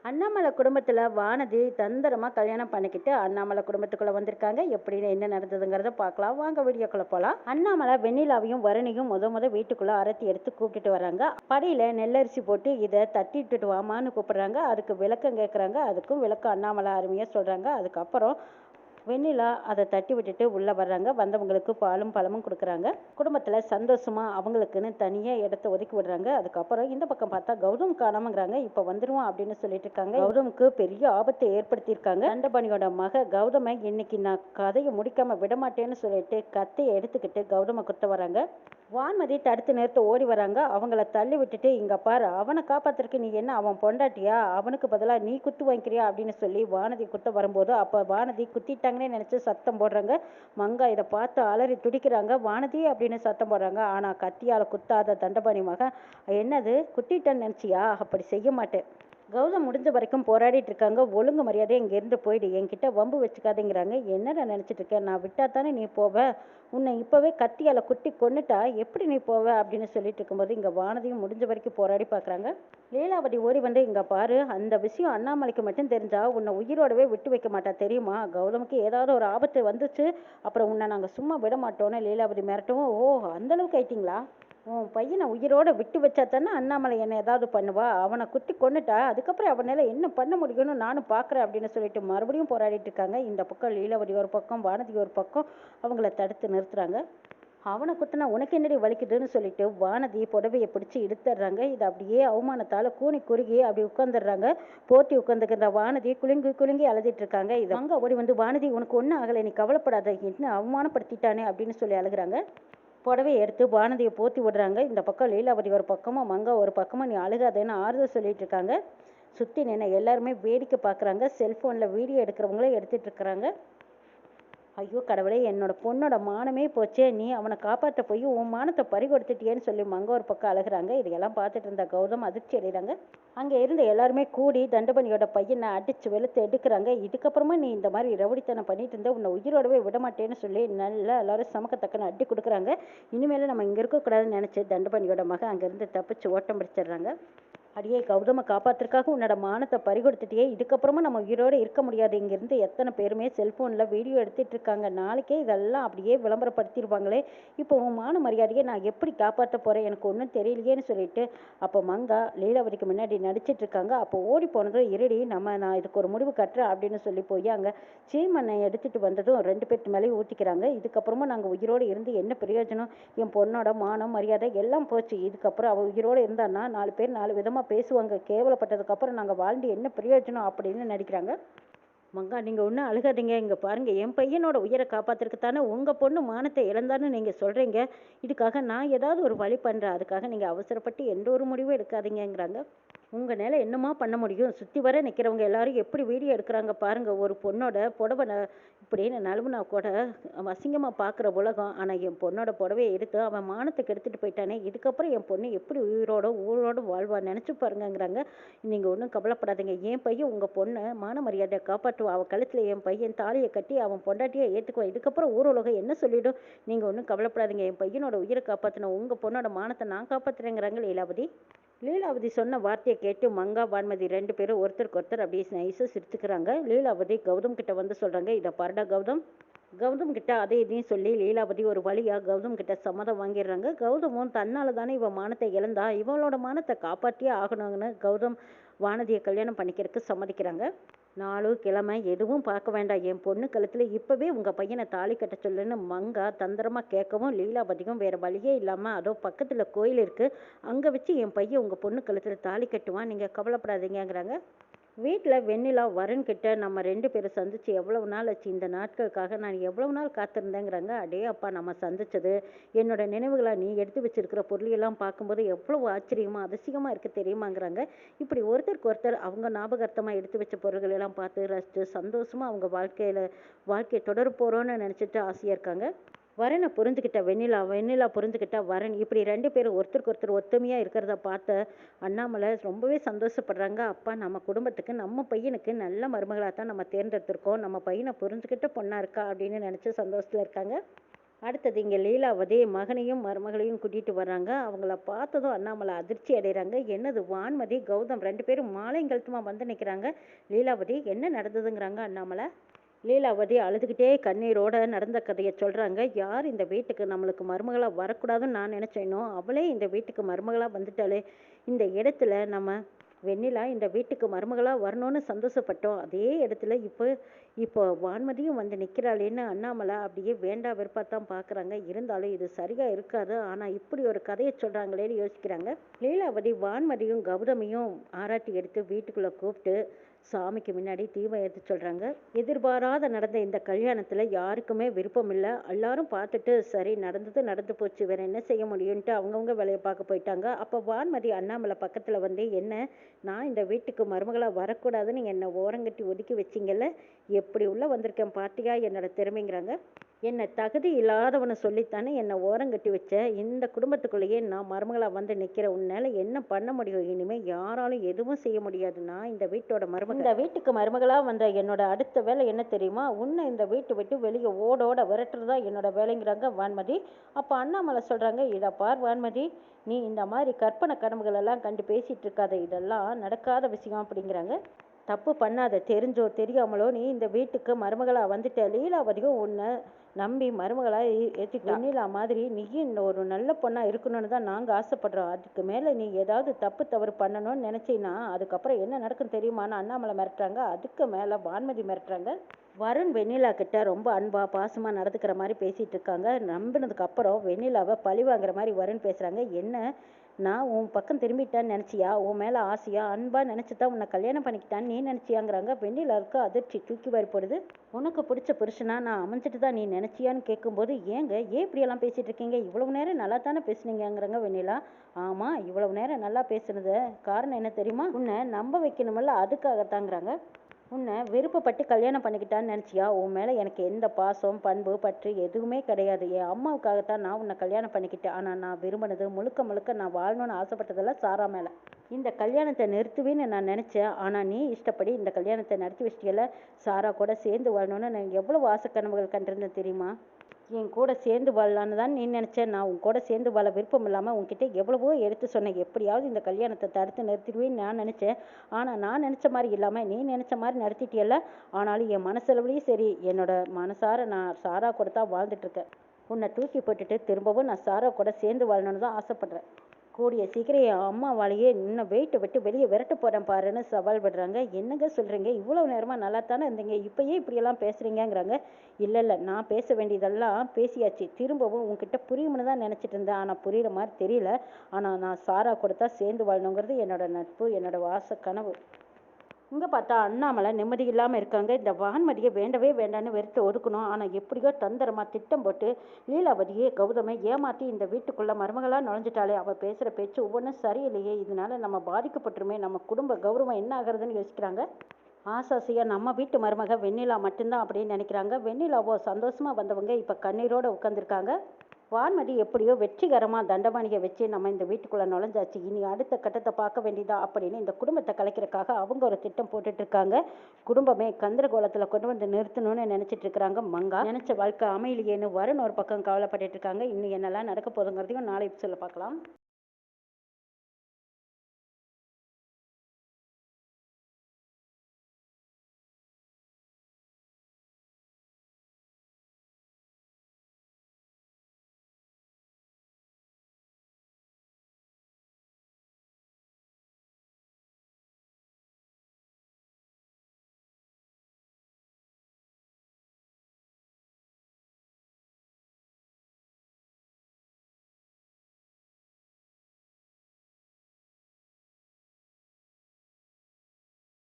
அண்ணாமலை குடும்பத்துல வானதி தந்திரமா கல்யாணம் பண்ணிக்கிட்டு அண்ணாமலை குடும்பத்துக்குள்ள வந்திருக்காங்க. எப்படின்னு என்ன நடந்ததுங்கிறத பார்க்கலாம். வாங்க வீடியோக்குள்ள போலாம். அண்ணாமலை வெண்ணிலாவையும் வருணையும் முத வீட்டுக்குள்ள அரத்தி எடுத்து கூப்பிட்டுட்டு வர்றாங்க. படியில நெல்லரிசி போட்டு இதை தட்டிட்டுட்டு வாமான்னு கூப்பிடுறாங்க. அதுக்கு விளக்கம் கேட்குறாங்க. அதுக்கும் விளக்கம் அண்ணாமலை அருமையா சொல்றாங்க. அதுக்கப்புறம் வெண்ணிலா அதை தட்டி விட்டுட்டு உள்ளே வர்றாங்க. வந்தவங்களுக்கு பாலும் பழமும் கொடுக்குறாங்க. குடும்பத்தில் சந்தோஷமாக அவங்களுக்குன்னு தனியாக இடத்த ஒதுக்கி விடுறாங்க. அதுக்கப்புறம் இந்த பக்கம் பார்த்தா கௌதம் காணாமங்கிறாங்க. இப்போ வந்துடுவான் அப்படின்னு சொல்லிட்டு இருக்காங்க. கௌதமுக்கு பெரிய ஆபத்தை ஏற்படுத்தியிருக்காங்க. தண்டபாணியோட மக கௌதமை இன்னைக்கு நான் கதையை முடிக்காமல் விடமாட்டேன்னு சொல்லிட்டு கத்தையை எடுத்துக்கிட்டு கௌதமை குத்த வராங்க. வான்மதி தடுத்து நிறுத்த ஓடி வராங்க. அவங்கள தள்ளி விட்டுட்டு இங்க பாரு, அவனை காப்பாத்துறதுக்கு நீ என்ன அவன் பொண்டாட்டியா, அவனுக்கு பதிலாக நீ குத்து வாங்கிக்கிறியா அப்படின்னு சொல்லி வானதி குத்த வரும்போது அப்போ வானதி குத்திட்டாங்கன்னே நினைச்சு சத்தம் போடுறாங்க. மங்கா இதை பார்த்து அலறி துடிக்கிறாங்க. வானதி அப்படின்னு சத்தம் போடுறாங்க. ஆனா கத்தியால குத்தாத தண்டபாணி மகன் என்னது குத்திட்டேன்னு நினைச்சியா, அப்படி செய்ய மாட்டேன். கௌதம் முடிஞ்ச வரைக்கும் போராடிட்டு இருக்காங்க. ஒழுங்கு மரியாதையை இங்கேருந்து போயிடு, என்கிட்ட வம்பு வச்சுக்காதேங்கிறாங்க. என்னடா நினச்சிட்டு இருக்கேன், நான் விட்டா தானே நீ போவ, உன்னை இப்போவே கத்தியால் குட்டி கொன்னுட்டா எப்படி நீ போவ அப்படின்னு சொல்லிட்டு இருக்கும்போது இங்கே வானதியும் முடிஞ்ச வரைக்கும் போராடி பார்க்குறாங்க. லீலாவதி ஓடி வந்து இங்கே பாரு, அந்த விஷயம் அண்ணாமலைக்கு மட்டும் தெரிஞ்சா உன்னை உயிரோடவே விட்டு வைக்க மாட்டா தெரியுமா, கௌதமுக்கு ஏதாவது ஒரு ஆபத்து வந்துச்சு அப்புறம் உன்னை நாங்கள் சும்மா விட மாட்டோன்னு லீலாவதி மிரட்டவும், ஓ அந்தளவுக்கு ஆயிட்டிங்களா, உன் பையனை உயிரோட விட்டு வச்சா தானே அண்ணாமலை என்ன ஏதாவது பண்ணுவா, அவனை குத்தி கொன்னுட்டா அதுக்கப்புறம் அவனால என்ன பண்ண முடியும்னு நானும் பார்க்குறேன் அப்படின்னு சொல்லிட்டு மறுபடியும் போராடிட்டு இருக்காங்க. இந்த பக்கம் லீலாவதி ஒரு பக்கம் வானதி ஒரு பக்கம் அவங்கள தடுத்து நிறுத்துறாங்க. அவனை குத்தினா உனக்கு என்னடி வலிக்குதுன்னு சொல்லிட்டு வானதி புடவையை பிடிச்சி இழுத்துடுறாங்க. இது அப்படியே அவமானத்தால் கூனி குறுகி அப்படி உட்காந்துடுறாங்க. போட்டி உட்காந்துக்கிற வானதி குலுங்கி குலுங்கி அழுதிட்டு இருக்காங்க. இது அங்கே ஓடி வந்து வானதி உனக்கு ஒன்றும் ஆகலை, நீ கவலைப்படாத, என்ன அவமானப்படுத்திட்டானே அப்படின்னு சொல்லி அழுகிறாங்க. புடவையை எடுத்து வானதியை போத்தி விடுறாங்க. இந்த பக்கம் லீலாவதி ஒரு பக்கமும் மங்கா ஒரு பக்கமும் நீ அழுகாதேன்னு ஆறுதல் சொல்லிட்டு இருக்காங்க. சுற்றி நின்று எல்லாருமே வேடிக்கை பார்க்குறாங்க. செல்ஃபோனில் வீடியோ எடுக்கிறவங்களே எடுத்துகிட்டு இருக்கிறாங்க. ஐயோ கடவுளே, என்னோட பொண்ணோட மானமே போச்சே, நீ அவனை காப்பாற்ற போய் உன் மானத்தை பறி கொடுத்துட்டியேன்னு சொல்லி மங்க ஒரு பக்கம் அழுகிறாங்க. இதையெல்லாம் பார்த்துட்டு இருந்த கௌதம் அதிர்ச்சி அடைகிறாங்க. அங்கே இருந்த எல்லாருமே கூடி தண்டபணியோட பையனை அடித்து வெளுத்து எடுக்கிறாங்க. இதுக்கப்புறமா நீ இந்த மாதிரி ரவுடித்தனம் பண்ணிட்டு இருந்த உன்னை உயிரோடவே விடமாட்டேன்னு சொல்லி நல்லா எல்லாரும் சமக்கத்தக்கன்னு அடி கொடுக்குறாங்க. இனிமேல் நம்ம இங்கே இருக்கக்கூடாதுன்னு நினச்சி தண்டபணியோட மகன் அங்கேருந்து தப்பிச்சு ஓட்டம் பிடிச்சிடுறாங்க. அடியே கௌதமை காப்பாத்துறதுக்காக உன்னோட மானத்தை பறிகொடுத்துட்டியே, இதுக்கப்புறமா நம்ம உயிரோடு இருக்க முடியாது. இங்கேருந்து எத்தனை பேருமே செல்ஃபோனில் வீடியோ எடுத்துகிட்டு இருக்காங்க. நாளைக்கே இதெல்லாம் அப்படியே விளம்பரப்படுத்திடுவாங்களே, இப்போ உன் மான மரியாதையை நான் எப்படி காப்பாற்ற போகிறேன், எனக்கு ஒன்றும் தெரியலையேன்னு சொல்லிட்டு அப்போ மங்கா லீலாவதிக்கு முன்னாடி நடிச்சிட்டு இருக்காங்க. அப்போ ஓடி போனதும் இருடி நான் இதுக்கு ஒரு முடிவு கட்டுறேன் அப்படின்னு சொல்லி போய் அங்கே சீமண்ணை எடுத்துகிட்டு வந்ததும் 2 பேர்த்து மேலேயும் ஊற்றிக்கிறாங்க. இதுக்கப்புறமா நாங்கள் உயிரோடு இருந்து என்ன பிரயோஜனம், என் பொண்ணோட மானம் மரியாதை எல்லாம் போச்சு. இதுக்கப்புறம் அவள் உயிரோடு இருந்தான்னா 4 பேர் 4 விதமாக பேசுவாங்க. கேவலப்பட்டதுக்கப்புறம் நாங்கள் வாழ்ந்து என்ன பிரயோஜனம் அப்படின்னு நடிக்கிறாங்க. மங்கா நீங்கள் ஒன்றும் அழுகாதீங்க, இங்கே பாருங்கள், என் பையனோட உயிரை காப்பாற்றுறதுக்கு தானே உங்கள் பொண்ணு மானத்தை இழந்தான்னு நீங்கள் சொல்கிறீங்க. இதுக்காக நான் ஏதாவது ஒரு வழி பண்ணுறேன், அதுக்காக நீங்கள் அவசரப்பட்டு எந்த ஒரு முடிவும் எடுக்காதீங்கிறாங்க. உங்கள் நேரம் என்னமா பண்ண முடியும், சுற்றி வர நிற்கிறவங்க எல்லாரும் எப்படி வீடியோ எடுக்கிறாங்க பாருங்கள். ஒரு பொண்ணோட புடவை இப்படின்னு நழுவுனா கூட அசிங்கமாக பார்க்குற உலகம். ஆனால் என் பொண்ணோட புடவையை எடுத்து அவன் மானத்துக்கு எடுத்துகிட்டு போயிட்டானே, இதுக்கப்புறம் என் பொண்ணு எப்படி ஊரோட வாழ்வா நினச்சி பாருங்கங்கிறாங்க. நீங்கள் ஒன்றும் கவலைப்படாதீங்க, என் பையன் உங்கள் பொண்ணை மான மரியாதையை காப்பாற்றுவான். அவன் கழுத்தில் என் பையன் தாலியை கட்டி அவன் பொண்டாட்டியை ஏற்றுக்குவான். இதுக்கப்புறம் ஊர் உலகம் என்ன சொல்லிடும், நீங்கள் ஒன்றும் கவலைப்படாதீங்க, என் பையனோட உயிரை காப்பாற்றணும், உங்கள் பொண்ணோட மானத்தை நான் காப்பாற்றுறேங்கிறாங்க லீலாவதி. லீலாவதி சொன்ன வார்த்தையை கேட்டு மங்கா வான்மதி 2 பேரும் ஒருத்தருக்கு ஒருத்தர் அப்படியே நைஸாக சிரிச்சுக்கிறாங்க. லீலாவதி கௌதம் கிட்ட வந்து சொல்கிறாங்க, இதை பாருடா கௌதம். கௌதம் கிட்ட அதை இதையும் சொல்லி லீலாவதி ஒரு வழியாக கௌதம் கிட்ட சம்மதம் வாங்கிடுறாங்க. கௌதமும் தன்னால தானே இவன் மானத்தை இழந்தா, இவளோட மானத்தை காப்பாற்றியே ஆகணுங்கன்னு கௌதம் வானதியை கல்யாணம் பண்ணிக்கிறதுக்கு சம்மதிக்கிறாங்க. நாளும் கிழமை எதுவும் பார்க்க வேண்டாம், என் பொண்ணு கழுத்தில் இப்போவே உங்கள் பையனை தாலி கட்ட சொல்லுன்னு மங்கா தந்திரமாக கேட்கவும் லீலாவதிக்கும் வேறு வழியே இல்லாமல் அதோ பக்கத்தில் கோயில் இருக்குது, அங்கே வச்சு என் பையன் உங்கள் பொண்ணு கழுத்தில் தாலி கட்டுவான், நீங்கள் கவலைப்படாதீங்கிறாங்க. வீட்டில் வெண்ணிலா வருண்கிட்ட நம்ம 2 பேரும் சந்திச்சு எவ்வளவு நாள் ஆச்சு, இந்த நாட்களுக்காக நான் எவ்வளவு நாள் காத்திருந்தேங்கிறாங்க. அடே அப்பா, நம்ம சந்திச்சது என்னோட நினைவுகளாக நீ எடுத்து வச்சிருக்கிற பொருளையெல்லாம் பார்க்கும்போது எவ்வளவு ஆச்சரியமா அதிசயமாக இருக்குது தெரியுமாங்கிறாங்க. இப்படி ஒருத்தருக்கு ஒருத்தர் அவங்க ஞாபகார்த்தமாக எடுத்து வச்ச பொருள்கள் எல்லாம் பார்த்து ரசித்து சந்தோஷமாக அவங்க வாழ்க்கையை தொடர போகிறோன்னு நினச்சிட்டு ஆசையாக இருக்காங்க. வரனை புரிஞ்சுக்கிட்ட வெண்ணிலா புரிஞ்சுக்கிட்ட வரன், இப்படி 2 பேரும் ஒருத்தருக்கு ஒருத்தர் ஒத்துமையாக இருக்கிறத பார்த்த அண்ணாமலை ரொம்பவே சந்தோஷப்படுறாங்க. அப்பா, நம்ம குடும்பத்துக்கு நம்ம பையனுக்கு நல்ல மருமகளாக தான் நம்ம தேர்ந்தெடுத்திருக்கோம், நம்ம பையனை புரிஞ்சுக்கிட்ட பொண்ணாக இருக்கா அப்படின்னு நினச்சி சந்தோஷத்தில் இருக்காங்க. அடுத்தது இங்கே லீலாவதி மகனையும் மருமகளையும் கூட்டிகிட்டு வர்றாங்க. அவங்கள பார்த்ததும் அண்ணாமலை அதிர்ச்சி அடைகிறாங்க. என்னது வான்மதி கௌதம் 2 பேரும் மாலையும் கழுத்துமா வந்து நிற்கிறாங்க. லீலாவதி என்ன நடந்ததுங்கிறாங்க அண்ணாமலை. லீலாவதி அழுதுகிட்டே கண்ணீரோட நடந்த கதையை சொல்கிறாங்க. யார் இந்த வீட்டுக்கு நம்மளுக்கு மருமகளாக வரக்கூடாதுன்னு நான் நினச்சேனோ அவளே இந்த வீட்டுக்கு மருமகளாக வந்துட்டாளே. இந்த இடத்துல நம்ம வெண்ணிலா இந்த வீட்டுக்கு மருமகளாக வரணும்னு சந்தோஷப்பட்டோம். அதே இடத்துல இப்போ வான்மதியும் வந்து நிற்கிறாளேன்னு அண்ணாமலை அப்படியே வேண்டா வெறுப்பாத்தான் பார்க்குறாங்க. இருந்தாலும் இது சரியாக இருக்காது. ஆனால் இப்படி ஒரு கதையை சொல்கிறாங்களேன்னு யோசிக்கிறாங்க. லீலாவதி வான்மதியும் கௌதமியும் ஆராட்டி எடுத்து வீட்டுக்குள்ளே கூப்பிட்டு சாமிக்கு முன்னாடி தீபம் ஏற்ற சொல்கிறாங்க. எதிர்பாராத நடந்த இந்த கல்யாணத்தில் யாருக்குமே விருப்பம் இல்லை. எல்லாரும் பார்த்துட்டு சரி நடந்தது நடந்து போச்சு, வேற என்ன செய்ய முடியும்ன்ட்டு அவங்கவுங்க வேலையை பார்க்க போயிட்டாங்க. அப்போ வான்மதி அண்ணாமலை பக்கத்தில் வந்து என்ன நான் இந்த வீட்டுக்கு மருமகளாக வரக்கூடாதுன்னு என்னை ஓரங்கட்டி ஒதுக்கி வச்சிங்கல்ல, எப்படி உள்ளே வந்திருக்கேன் பார்த்தியா என்னோட திறமைங்கிறாங்க. என்னை தகுதி இல்லாதவனை சொல்லித்தானே என்னை ஓரங்கட்டி வச்ச. இந்த குடும்பத்துக்குள்ளேயே நான் மருமகளாக வந்து நிற்கிற உன்னால் என்ன பண்ண முடியும்? இனிமேல் யாராலும் எதுவும் செய்ய முடியாது. நான் இந்த வீட்டோட மருமகள். இந்த வீட்டுக்கு மருமகளாக வந்த என்னோட அடுத்த வேலை என்ன தெரியுமா? உன்னை இந்த வீட்டை விட்டு வெளியே ஓடோட விரட்டுறதா என்னோட வேலைங்கிறாங்க வான்மதி. அப்போ அண்ணாமலை சொல்கிறாங்க, இதை பார் வான்மதி, நீ இந்த மாதிரி கற்பனை கனவுகள் எல்லாம் கண்டு பேசிகிட்டு இருக்காத, இதெல்லாம் நடக்காத விஷயம் அப்படிங்கிறாங்க. தப்பு பண்ணாத, தெரிஞ்சோ தெரியாமலோ நீ இந்த வீட்டுக்கு மருமகளாக வந்துட்ட. லீலாவதியும் உன்னை நம்பி மருமகளாக ஏற்றிட்டு வெண்ணிலா மாதிரி நீயும் ஒரு நல்ல பொண்ணாக இருக்கணும்னு தான் நாங்கள் ஆசைப்படுறோம். அதுக்கு மேலே நீ ஏதாவது தப்பு தவறு பண்ணணும்னு நினச்சின்னா அதுக்கப்புறம் என்ன நடக்கும் தெரியுமான்னு அண்ணாமலை மிரட்டுறாங்க. அதுக்கு மேலே வான்மதி மிரட்டுறாங்க. வருண் வெண்ணிலா கிட்ட ரொம்ப அன்பா பாசமாக நடந்துக்கிற மாதிரி பேசிகிட்டு இருக்காங்க. நம்பினதுக்கு அப்புறம் வெண்ணிலாவை பழி வாங்குற மாதிரி வருண் பேசுகிறாங்க. என்ன நான் உன் பக்கம் திரும்பிட்டான்னு நினச்சியா? உன் மேலே ஆசையா அன்பா நினச்சி தான் உன்னை கல்யாணம் பண்ணிக்கிட்டான்னு நீ நினச்சியாங்கிறாங்க. வெண்ணிலாவுக்கு அதிர்ச்சி தூக்கி வாரி போடுது. உனக்கு பிடிச்ச புருஷனா நான் அமைஞ்சிட்டு தான் நீ நினச்சியான்னு கேட்கும்போது ஏன் இப்படியெல்லாம் பேசிகிட்டு இருக்கீங்க? இவ்வளவு நேரம் நல்லா தானே பேசுனீங்கிறாங்க வெண்ணிலா. ஆமாம், இவ்வளவு நேரம் நல்லா பேசுனது காரணம் என்ன தெரியுமா? உன்னை நம்ப வைக்கணுமில்ல, அதுக்காகத்தாங்கிறாங்க. உன்னை விருப்பப்பட்டு கல்யாணம் பண்ணிக்கிட்டான்னு நினச்சியா? உன் மேலே எனக்கு எந்த பாசம் பண்பு பற்று எதுவுமே கிடையாது. என் அம்மாவுக்காகத்தான் நான் உன்னை கல்யாணம் பண்ணிக்கிட்டேன். ஆனால் நான் விரும்பினது முழுக்க முழுக்க நான் வாழணும்னு ஆசைப்பட்டதெல்லாம் சாரா மேலே. இந்த கல்யாணத்தை நிறுத்துவேன்னு நான் நினச்சேன். ஆனால் நீ இஷ்டப்படி இந்த கல்யாணத்தை நடத்தி வச்சிட்டியல. சாரா கூட சேர்ந்து வாழணும்னு நான் எவ்வளோ ஆசை கனவுகள் கண்டிருந்தேன் தெரியுமா? என் கூட சேர்ந்து வாழலான்னு தான் நீ நினச்சேன். நான் உன் கூட சேர்ந்து வாழ விருப்பம் இல்லாமல் உன்கிட்ட எவ்வளவோ எடுத்து சொன்னேன். எப்படியாவது இந்த கல்யாணத்தை தடுத்து நிறுத்திடுவேன்னு நான் நினச்சேன். ஆனால் நான் நினச்ச மாதிரி இல்லாமல் நீ நினச்ச மாதிரி நடத்திட்டியல்ல. ஆனாலும் என் மனசளவுலேயும் சரி, என்னோட மனசார நான் சாரா கூட தான் வாழ்ந்துட்டுருக்கேன். உன்னை தூக்கி போட்டுட்டு திரும்பவும் நான் சாரா கூட சேர்ந்து வாழணும்னு தான் ஆசைப்பட்றேன். கூடிய சீக்கிரம் என் அம்மாவாலேயே இன்னும் வெயிட்டை விட்டு வெளியே விரட்ட போகிறேன் பாருன்னு சவால் விடுறாங்க. என்னங்க சொல்கிறீங்க? இவ்வளோ நேரமாக நல்லா தானே இருந்தீங்க, இப்போயே இப்படியெல்லாம் பேசுகிறீங்கிறாங்க. இல்லை நான் பேச வேண்டியதெல்லாம் பேசியாச்சு. திரும்பவும் உங்ககிட்ட புரியும்னு தான் நினச்சிட்டு இருந்தேன். ஆனால் புரிகிற மாதிரி தெரியல. ஆனால் நான் சாரா கொடுத்தா சேர்ந்து வாழணுங்கிறது என்னோட நட்பு, என்னோட வாச கனவு. இங்கே பார்த்தா அண்ணாமலை நிம்மதி இல்லாமல் இருக்காங்க. இந்த வான்மதியை வேண்டவே வேண்டான்னு வெறுத்து ஒதுக்கணும். ஆனால் எப்படியோ தந்திரமாக திட்டம் போட்டு லீலாவதியை கௌதமை ஏமாற்றி இந்த வீட்டுக்குள்ளே மருமகளாக நுழைஞ்சிட்டாலே. அவள் பேசுகிற பேச்சு ஒவ்வொன்றும் சரியில்லையே, இதனால நம்ம பாதிக்கப்பட்டுருமே, நம்ம குடும்ப கௌரவம் என்ன ஆகுறதுன்னு யோசிக்கிறாங்க. ஆசாசியாக நம்ம வீட்டு மருமக வெண்ணிலா மட்டும்தான் அப்படின்னு நினைக்கிறாங்க. வெண்ணிலாவோ சந்தோஷமாக வந்தவங்க இப்போ கண்ணீரோடு உட்காந்துருக்காங்க. வான்மதி எப்படியோ வெற்றிகரமாக தண்டபாணியை வச்சு நம்ம இந்த வீட்டுக்குள்ளே நுழைஞ்சாச்சு. இனி அடுத்த கட்டத்தை பார்க்க வேண்டியதா அப்படின்னு இந்த குடும்பத்தை கலைக்கிறதுக்காக அவங்க ஒரு திட்டம் போட்டுட்ருக்காங்க. குடும்பமே கந்தரகோலத்தில் கொண்டு வந்து நிறுத்தணும்னு நினச்சிட்டு இருக்கிறாங்க. மங்கா நினச்ச வாழ்க்கை அமையிலையேன்னு வருண் ஒரு பக்கம் கவலைப்பட்டுட்டு இருக்காங்க. இன்னும் என்னெல்லாம் நடக்க போதுங்கிறதையும் நாளை சொல்ல பார்க்கலாம்.